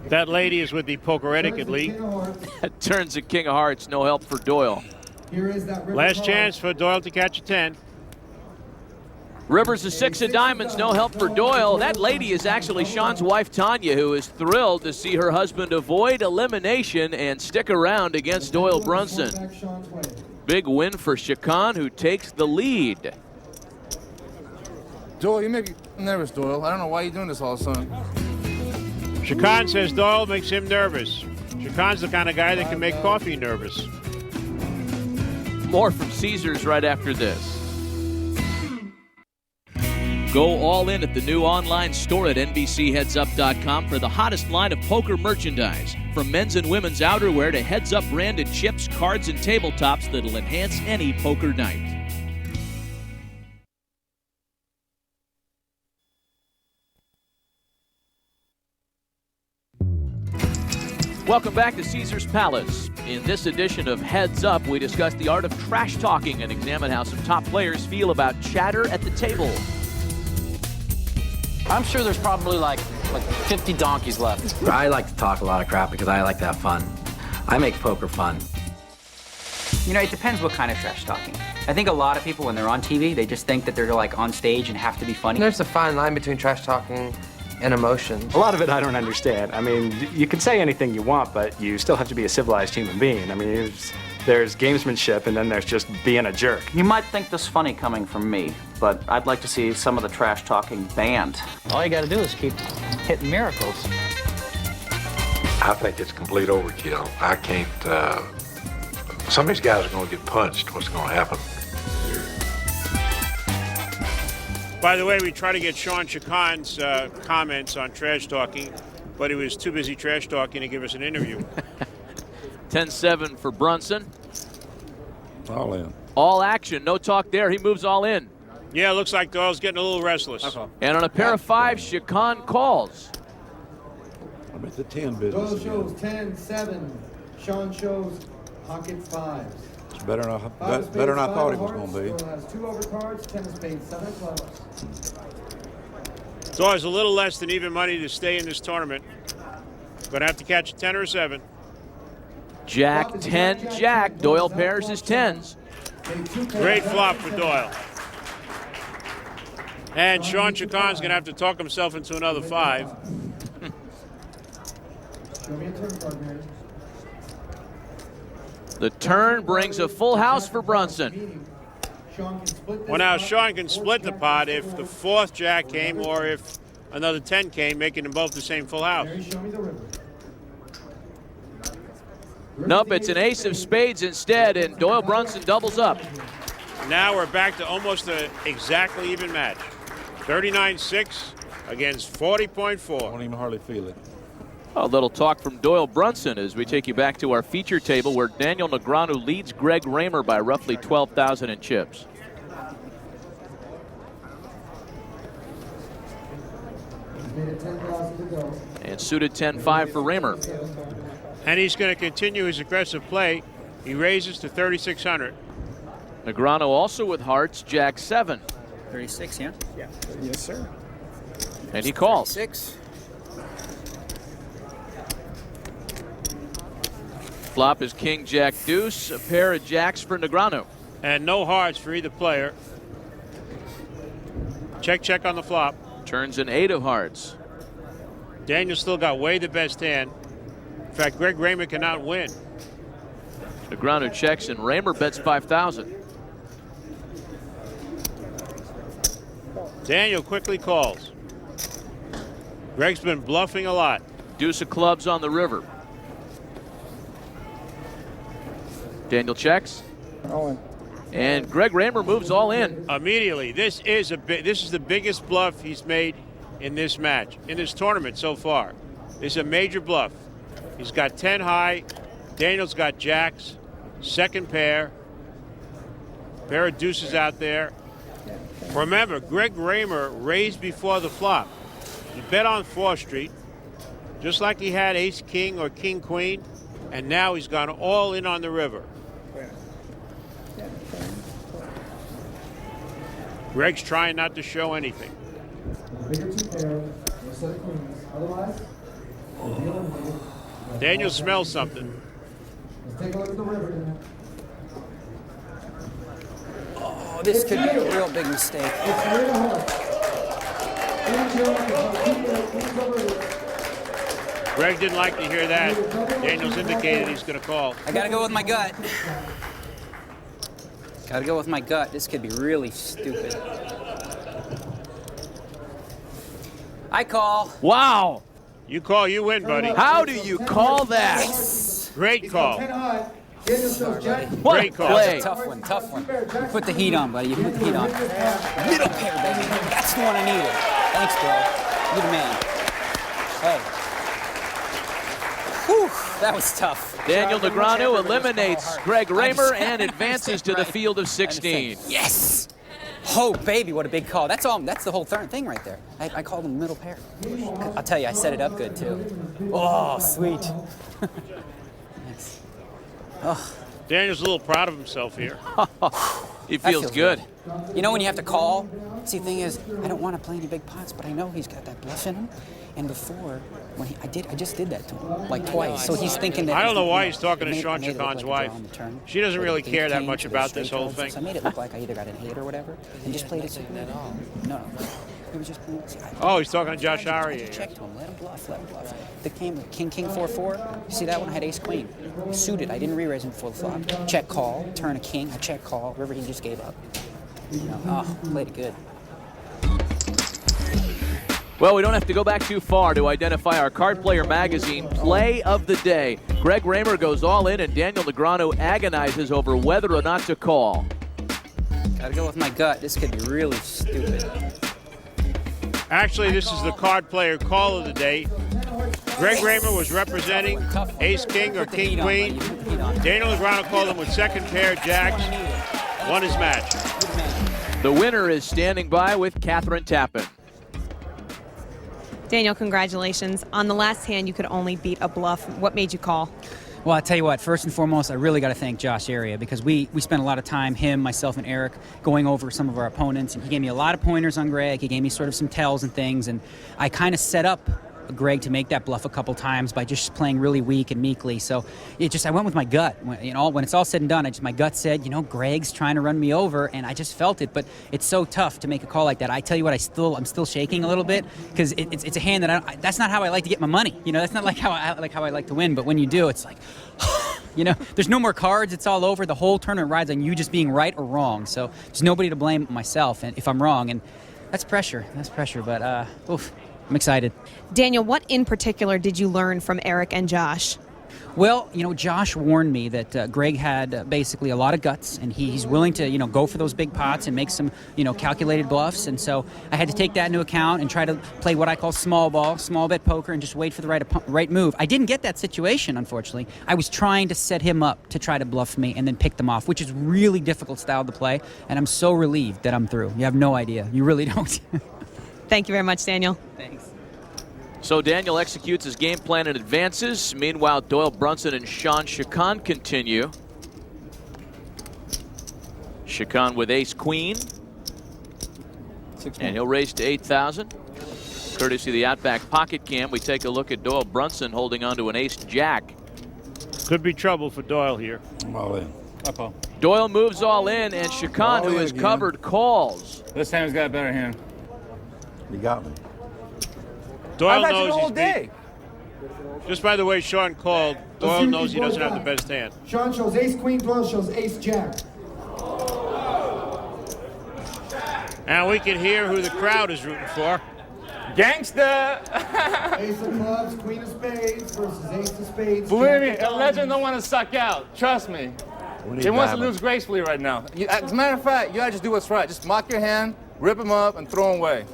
That lady is with the Poker Etiquette League. Turns the king of hearts, no help for Doyle. Last chance for Doyle to catch a 10. River's a 6 of diamonds, no help for Doyle. That lady is actually Sean's wife, Tanya, who is thrilled to see her husband avoid elimination and stick around against Doyle Brunson. Big win for Chacon, who takes the lead. Doyle, you make me nervous, Doyle. I don't know why you're doing this all of a sudden. Chacon says Doyle makes him nervous. Chacon's the kind of guy that can make coffee nervous. More from Caesars right after this. Go all in at the new online store at NBCHeadsUp.com for the hottest line of poker merchandise. From men's and women's outerwear to Heads Up branded chips, cards, and tabletops that'll enhance any poker night. Welcome back to Caesars Palace. In this edition of Heads Up, we discuss the art of trash talking and examine how some top players feel about chatter at the table. I'm sure there's probably like 50 donkeys left. I like to talk a lot of crap because I like to have fun. I make poker fun. You know, it depends what kind of trash talking. I think a lot of people, when they're on TV, they just think that they're like on stage and have to be funny. There's a fine line between trash talking and emotion. A lot of it I don't understand. I mean, you can say anything you want, but you still have to be a civilized human being. I mean, there's gamesmanship, and then there's just being a jerk. You might think this funny coming from me, but I'd like to see some of the trash talking banned. All you got to do is keep hitting miracles. I think it's complete overkill. I can't. Some of these guys are going to get punched. What's going to happen? By the way, we tried to get Sean Chacon's comments on trash talking, but he was too busy trash talking to give us an interview. 10-7 for Brunson. All in. All action, no talk there. He moves all in. Yeah, it looks like Doyle's getting a little restless. And on a pair of fives, Chacon calls. I'm at the 10 business. Doyle shows 10-7. Sean shows pocket fives. It's better than I thought it was going to be. Doyle has 2 overcards, 10 of spades, 7 of clubs. Doyle's a little less than even money to stay in this tournament. Going to have to catch a 10 or a 7. Jack, 10, Jack. Doyle pairs his 10s. Great flop for Doyle. And Sean Chacon's going to have to talk himself into another 5. The turn brings a full house for Brunson. Well, now Sean can split the pot if the 4th Jack came or if another 10 came, making them both the same full house. Nope, it's an ace of spades instead, and Doyle Brunson doubles up. Now we're back to almost an exactly even match. 39-6 against 40.4. Won't even hardly feel it. A little talk from Doyle Brunson as we take you back to our feature table where Daniel Negreanu leads Greg Raymer by roughly 12,000 in chips. And suited 10-5 for Raymer. And he's going to continue his aggressive play. He raises to 3,600. Negreanu also with hearts, Jack 7. 36, yeah? Yeah. Yes, sir. And he calls. 6. Flop is King, Jack, Deuce. A pair of jacks for Negreanu. And no hearts for either player. Check, check on the flop. Turns an 8 of hearts. Daniel still got way the best hand. In fact, Greg Raymer cannot win. Negreanu checks and Raymer bets 5,000. Daniel quickly calls. Greg's been bluffing a lot. Deuce of clubs on the river. Daniel checks. All in. And Greg Raymer moves all in. Immediately. This is the biggest bluff he's made in this match, in this tournament so far. This is a major bluff. He's got 10 high. Daniel's got jacks. Second pair. Pair of deuces out there. Remember, Greg Raymer raised before the flop. He bet on 4th Street, just like he had ace-king or king-queen, and now he's gone all in on the river. Greg's trying not to show anything. Bigger 2 pair, no set of queens. Otherwise, Daniel smells something. Let's take a look at the river. Oh, this could be a real big mistake. It's 3 to heart. Greg didn't like to hear that. Daniel's indicated he's going to call. I gotta go with my gut. Gotta go with my gut. This could be really stupid. I call. Wow. You call, you win, buddy. How do you call that? Great call. What Great a call. play. Tough one, tough one. You put the heat on, buddy. You put the heat on. Middle pair, baby. That's the one I needed. Thanks, bro. You're the man. Hey. Whew, that was tough. Daniel Negreanu eliminates Greg Raymer and advances to the field of 16. Yes! Oh, baby, what a big call. That's all. That's the whole thing right there. I called him middle pair. I'll tell you, I set it up good, too. Oh, sweet. Thanks. Oh. Daniel's a little proud of himself here. He feels good. You know when you have to call? See, the thing is, I don't want to play any big pots, but I know he's got that bluff in him. And before, when I just did that to him, like twice. So he's thinking that. I don't know why he's talking to Sean Chacon's wife. She doesn't really care that much about this whole thing. So I made it look like I either got an 8 or whatever, and just played it. No. He was just playing. Oh, he's talking to Josh Arias. Check to him. Let him bluff. The came King 4-4. You see that one? I had Ace Queen. Suited. I didn't re-raise him before the flop. Check call. Turn a king. I check call. River he just gave up. Played it good. Well, we don't have to go back too far to identify our Card Player Magazine play of the day. Greg Raymer goes all in, and Daniel Negreanu agonizes over whether or not to call. Gotta go with my gut. This could be really stupid. Actually, this is the Card Player call of the day. Greg Raymer was representing Ace King or King Queen. Daniel Negreanu called him with second pair jacks. Won his match. The winner is standing by with Catherine Tappan. Daniel, congratulations. On the last hand, you could only beat a bluff. What made you call? Well, I tell you what, first and foremost, I really got to thank Josh Aria because we spent a lot of time, him, myself, and Eric, going over some of our opponents. And he gave me a lot of pointers on Greg. He gave me sort of some tells and things. And I kind of set up Greg to make that bluff a couple times by just playing really weak and meekly. So I went with my gut. When it's all said and done, my gut said, Greg's trying to run me over, and I just felt it. But it's so tough to make a call like that. I tell you what, I'm still shaking a little bit because it's a hand that that's not how I like to get my money. That's not like how I like to win. But when you do, it's like, there's no more cards. It's all over. The whole tournament rides on you just being right or wrong. So there's nobody to blame but myself, and if I'm wrong, and that's pressure. But I'm excited. Daniel, what in particular did you learn from Eric and Josh? Well, Josh warned me that Greg had basically a lot of guts, and he's willing to, go for those big pots and make some, calculated bluffs. And so I had to take that into account and try to play what I call small ball, small bet poker, and just wait for the right move. I didn't get that situation, unfortunately. I was trying to set him up to try to bluff me and then pick them off, which is really difficult style to play. And I'm so relieved that I'm through. You have no idea. You really don't. Thank you very much, Daniel. Thanks. So Daniel executes his game plan and advances. Meanwhile, Doyle Brunson and Sean Chacon continue. Chacon with ace queen. And he'll raise to 8,000. Courtesy of the Outback Pocket Cam, we take a look at Doyle Brunson holding on to an ace jack. Could be trouble for Doyle here. I'm all in. Uh-oh. Doyle moves all in, and Chacon, who is covered, calls. This hand's got a better hand. You got me. Doyle I've had you knows the whole he's day. Just by the way Sean called, Doyle knows he doesn't have the best hand. Sean shows ace queen, Doyle shows ace jack. And we can hear who the crowd is rooting for. Gangster! Ace of clubs, queen of spades versus ace of spades. Believe me, jack a of legend don't want to suck out. Trust me. He wants to lose gracefully right now. As a matter of fact, you gotta just do what's right. Just mock your hand, rip him up, and throw him away.